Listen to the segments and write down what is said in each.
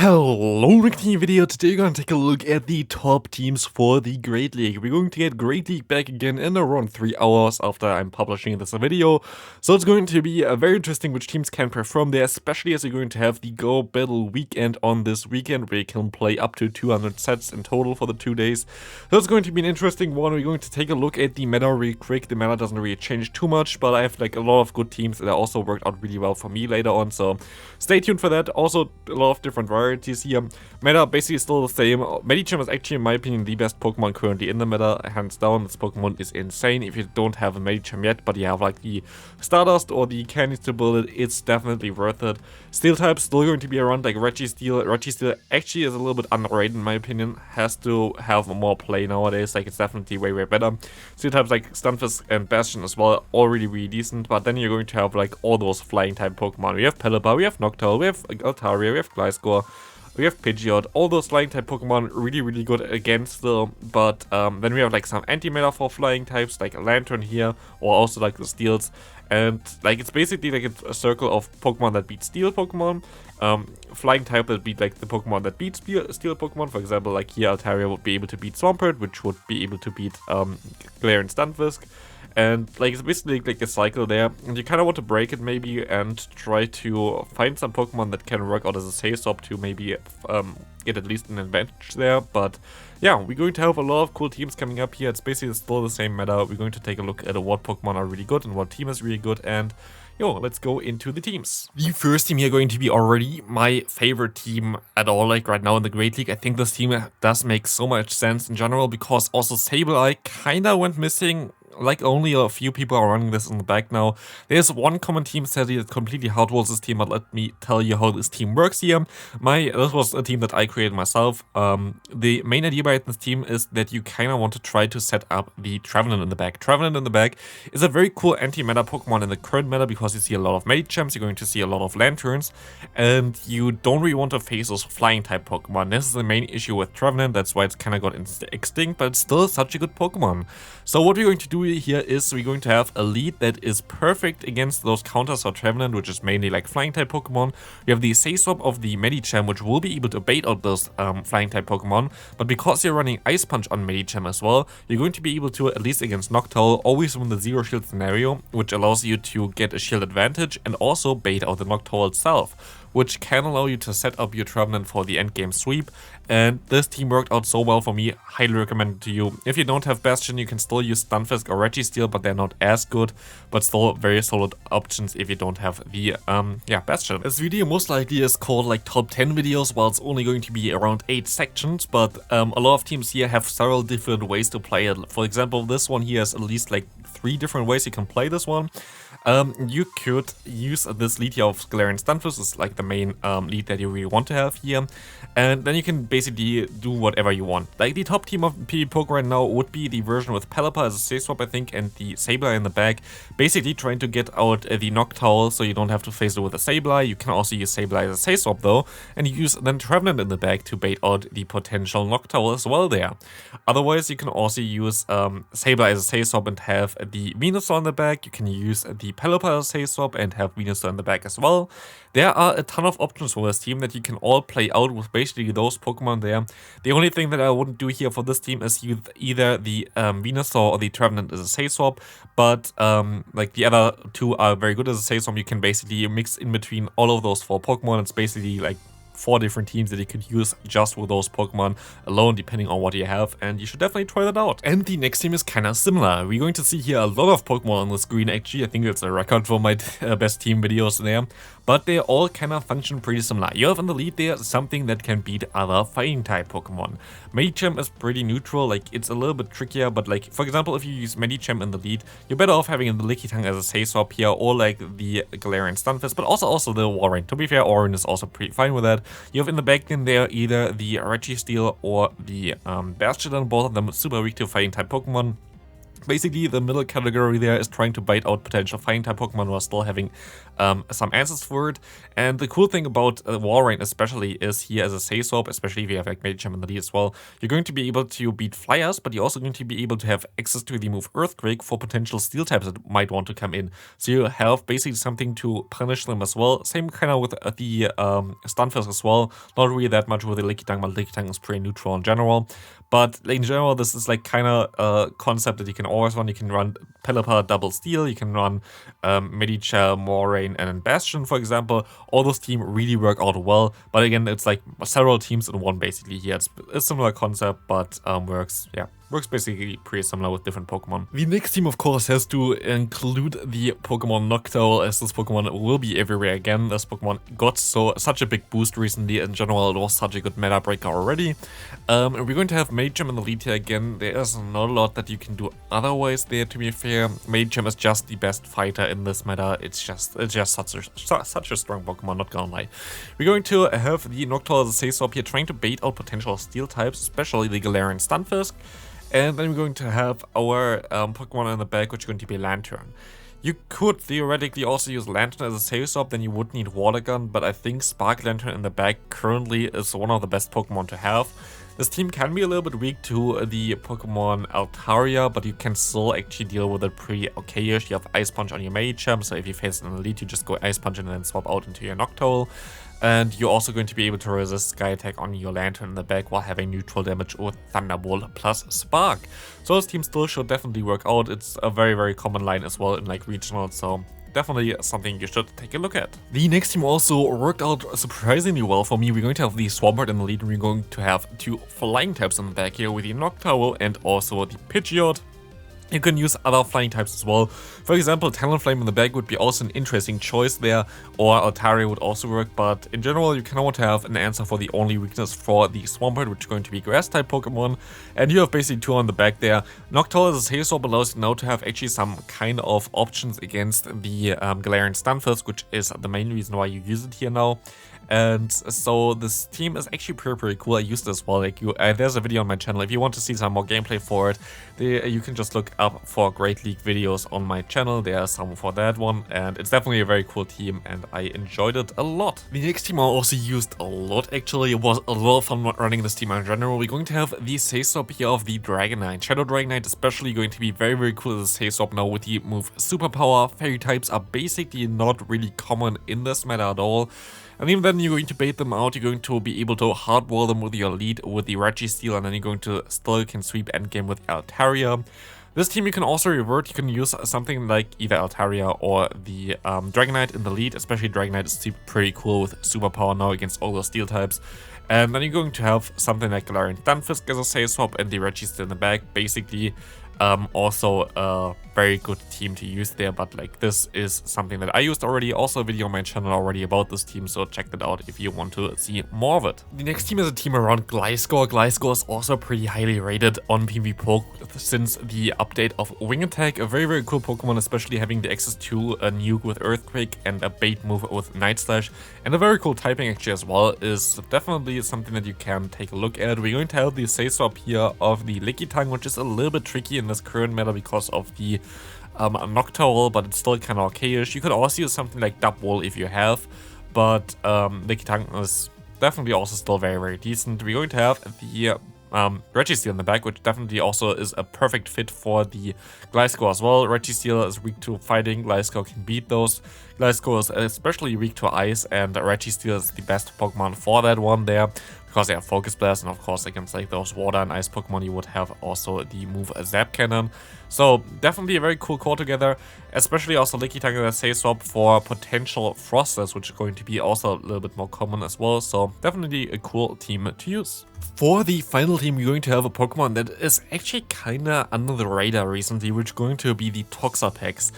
Hello, Rick, new video. Today we're going to take a look at the top teams for the Great League. We're going to get Great League back again in around 3 hours after I'm publishing this video. So it's going to be very interesting which teams can perform there, especially as you're going to have the Go Battle weekend on this weekend where you can play up to 200 sets in total for the 2 days. So it's going to be an interesting one. We're going to take a look at the meta real quick. The meta doesn't really change too much, but I have like a lot of good teams that also worked out really well for me later on. So stay tuned for that. Also a lot of different varieties here. Meta basically still the same. Medicham is actually, in my opinion, the best Pokemon currently in the meta, hands down. This Pokemon is insane. If you don't have a Medicham yet, but you have like the Stardust or the candies to build it, it's definitely worth it. Steel type still going to be around like Registeel. Registeel actually is a little bit underrated in my opinion. Has to have more play nowadays. Like it's definitely way better. Steel types like Stunfisk and Bastion as well, all really decent. But then you're going to have like all those flying type Pokemon. We have Pelipper, we have Noctowl, we have Altaria, we have Gliscor. We have Pidgeot, all those flying type Pokemon really good against still, but then we have like some anti-meta for flying types like a Lantern here, or also like the Steels, and like it's basically like a circle of Pokemon that beat Steel Pokemon, flying type that beat like the Pokemon that beat Steel Pokemon. For example, like here Altaria would be able to beat Swampert, which would be able to beat Galarian Stunfisk. And like it's basically like a cycle there, and you kind of want to break it maybe and try to find some Pokemon that can work out as a safe swap to maybe get at least an advantage there. But yeah, we're going to have a lot of cool teams coming up here. It's basically still the same meta. We're going to take a look at what Pokemon are really good and what team is really good, and let's go into the teams. The first team here going to be already my favorite team at all, like right now in the Great League. I think this team does make so much sense in general, because also Sableye kinda went missing. Like only a few people are running this in the back now. There's one common team strategy that completely outwalls this team, but let me tell you how this team works here. This was a team that I created myself. The main idea behind this team is that you kind of want to try to set up the Trevenant in the back. Trevenant in the back is a very cool anti-meta Pokemon in the current meta, because you see a lot of Medichams, you're going to see a lot of Lanturns, and you don't really want to face those flying type Pokemon. This is the main issue with Trevenant. That's why it's kind of got extinct, but it's still such a good Pokemon. So what we're going to do here is we're going to have a lead that is perfect against those counters for Trevenant, which is mainly like flying type Pokemon. We have the Safe Swap of the Medicham, which will be able to bait out those flying type Pokemon, but because you're running Ice Punch on Medicham as well, you're going to be able to, at least against Noctowl, always win the zero shield scenario, which allows you to get a shield advantage and also bait out the Noctowl itself, which can allow you to set up your Trevenant for the endgame sweep. And this team worked out so well for me, highly recommend it to you. If you don't have Bastion, you can still use Stunfisk or Registeel, but they're not as good, but still very solid options if you don't have the Bastion. This video most likely is called like top 10 videos, while it's only going to be around 8 sections, but a lot of teams here have several different ways to play it. For example, this one here has at least like 3 different ways you can play this one. You could use this lead here of Galarian Stunfisk, is like the main lead that you really want to have here, and then you can basically do whatever you want. Like the top team of PvP Poke right now would be the version with Pelipper as a safe swap, I think, and the Sableye in the back, basically trying to get out the Noctowl so you don't have to face it with a Sableye. You can also use Sableye as a safe swap though, and use then Trevenant in the back to bait out the potential Noctowl as well there. Otherwise, you can also use Sableye as a safe swap and have the Venusaur in the back. You can use the Pelipper as a safe swap and have Venusaur in the back as well. There are a ton of options for this team that you can all play out with basically those Pokemon there. The only thing that I wouldn't do here for this team is use either the Venusaur or the Trevenant as a safe swap, but like the other two are very good as a safe swap. You can basically mix in between all of those 4 Pokemon. It's basically like 4 different teams that you could use just with those Pokemon alone, depending on what you have, and you should definitely try that out. And the next team is kind of similar. We're going to see here a lot of Pokemon on the screen actually. I think it's a record for my best team videos there, but they all kind of function pretty similar. You have in the lead there something that can beat other fighting type Pokemon. Medicham is pretty neutral, like it's a little bit trickier, but like for example, if you use Medicham in the lead, you're better off having the Lickitung as a safe swap here, or like the Galarian Stunfisk, but also the Walrein. To be fair, Orin is also pretty fine with that. You have in the back end there either the Registeel or the Bastion, both of them super weak to fighting type Pokemon. Basically, the middle category there is trying to bait out potential fighting type Pokemon while still having some answers for it. And the cool thing about Walrein especially is here as a Say Swap, especially if you have like Medicham in the lead as well, you're going to be able to beat Flyers, but you're also going to be able to have access to the move Earthquake for potential Steel types that might want to come in. So you have basically something to punish them as well. Same kind of with the Stunfisk as well. Not really that much with the Lickitung, but Lickitung is pretty neutral in general. But in general, this is like kind of a concept that you can always run. You can run Pelipper, Double Steel, you can run Medicham, Moraine, and then Bastion, for example. All those teams really work out well. But again, it's like several teams in one basically here. It's a similar concept, but works basically pretty similar with different Pokemon. The next team, of course, has to include the Pokemon Noctowl, as this Pokemon will be everywhere again. This Pokemon got such a big boost recently. In general, it was such a good meta breaker already. We're going to have Medicham in the lead here again. There is not a lot that you can do otherwise there, to be fair. Medicham is just the best fighter in this meta. It's just such a strong Pokemon, not gonna lie. We're going to have the Noctowl as a Say Swap here, trying to bait out potential Steel types, especially the Galarian Stunfisk. And then we're going to have our Pokemon in the back, which is going to be Lantern. You could theoretically also use Lantern as a Say Swap, then you would need Water Gun, but I think Spark Lantern in the back currently is one of the best Pokemon to have. This team can be a little bit weak to the Pokemon Altaria, but you can still actually deal with it pretty okay-ish. You have Ice Punch on your Medicham, so if you face an Elite, you just go Ice Punch and then swap out into your Noctowl. And you're also going to be able to resist Sky Attack on your Lantern in the back while having neutral damage with Thunderbolt plus Spark. So this team still should definitely work out. It's a very, very common line as well in like regional, so definitely something you should take a look at. The next team also worked out surprisingly well for me. We're going to have the Swampert in the lead, and we're going to have two flying types in the back here with the Noctowl and also the Pidgeot. You can use other flying types as well. For example, Talonflame in the back would be also an interesting choice there, or Altaria would also work, but in general you cannot have an answer for the only weakness for the Swampert, which is going to be Grass-type Pokemon, and you have basically two on the back there. Noctowl as a Say Swap allows you now to have actually some kind of options against the Galarian Stunfisk, which is the main reason why you use it here now. And so this team is actually pretty cool. I used it as well. Like there's a video on my channel. If you want to see some more gameplay for it, you can just look up for Great League videos on my channel. There are some for that one, and it's definitely a very cool team, and I enjoyed it a lot. The next team I also used a lot, actually. It was a lot of fun running this team in general. We're going to have the Say Swap here of the Dragonite. Shadow Dragonite especially going to be very cool as a Say Swap now with the move Superpower. Fairy types are basically not really common in this meta at all. And even then, you're going to bait them out. You're going to be able to hardwall them with your lead with the Registeel, and then you're going to still can sweep endgame with Altaria. This team you can also revert. You can use something like either Altaria or the Dragonite in the lead. Especially Dragonite is pretty cool with Superpower now against all the Steel types. And then you're going to have something like Galarian Stunfisk as a Say Swap and the Registeel in the back. Basically, also a very good team to use there, but like this is something that I used already. Also a video on my channel already about this team, so check that out if you want to see more of it. The next team is a team around Gliscor. Gliscor is also pretty highly rated on PvP since the update of Wing Attack. A very cool Pokemon, especially having the access to a nuke with Earthquake and a bait move with Night Slash, and a very cool typing actually as well, is definitely something that you can take a look at. We're going to have the Say Swap here of the Lickitung, which is a little bit tricky in this current meta because of the Noctowl, but it's still kind of okay-ish. You could also use something like Dubwool if you have, but Lickitung is definitely also still very decent. We're going to have the Registeel in the back, which definitely also is a perfect fit for the Gliscor as well. Registeel is weak to fighting, Gliscor can beat those. Gliscor is especially weak to ice, and Registeel is the best Pokemon for that one there, because they have Focus Blast, and of course against like those water and ice Pokemon you would have also the move Zap Cannon. So definitely a very cool core together, especially also Lickitung as a Say Swap for potential Frosters, which is going to be also a little bit more common as well. So definitely a cool team to use. For the final team, you're going to have a Pokemon that is actually kinda under the radar recently, which is going to be the Toxapex.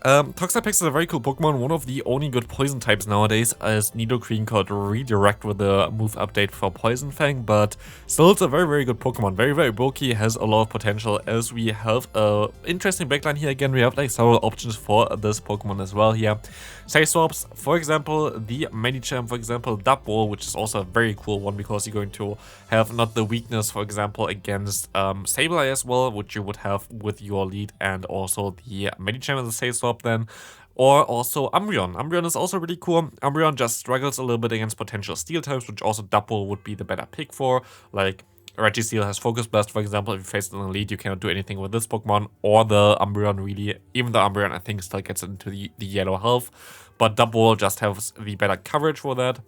Toxapex is a very cool Pokemon. One of the only good poison types nowadays, as Nidoqueen could redirect with the move update for Poison Fang, but still it's a very good Pokemon. Very bulky, has a lot of potential, as we have a interesting backline here. Again, we have like several options for this Pokemon as well here. Say swaps, for example, the Medicham, for example, Dubwool, which is also a very cool one because you're going to have not the weakness, for example, against Sableye as well, which you would have with your lead, and also the Medicham as a say swap then. Or also Umbreon. Umbreon is also really cool. Umbreon just struggles a little bit against potential steel types, which also Dubwool would be the better pick for. Like Registeel has Focus Blast, for example. If you face it in the lead, you cannot do anything with this Pokemon. Or the Umbreon really, even the Umbreon I think still gets into the yellow health. But Dubwool just has the better coverage for that.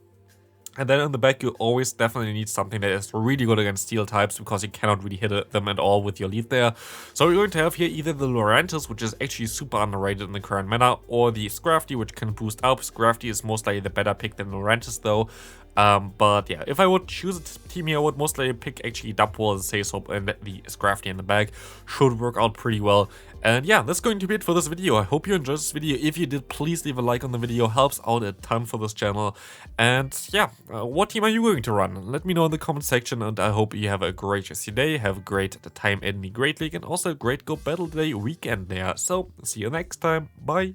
And then in the back, you always definitely need something that is really good against steel types, because you cannot really hit them at all with your lead there. So we're going to have here either the Lurantis, which is actually super underrated in the current meta, or the Scrafty, which can boost up. Scrafty is most likely the better pick than Lurantis though. But yeah, if I would choose a team here, I would mostly pick actually Dubwool as a say swap, and the Scrafty in the back should work out pretty well. And yeah, that's going to be it for this video. I hope you enjoyed this video. If you did, please leave a like on the video. Helps out a ton for this channel. And yeah, what team are you going to run? Let me know in the comment section, and I hope you have a great rest of your day. Have a great time in the Great League, and also a great Go Battle Day weekend there. So see you next time. Bye.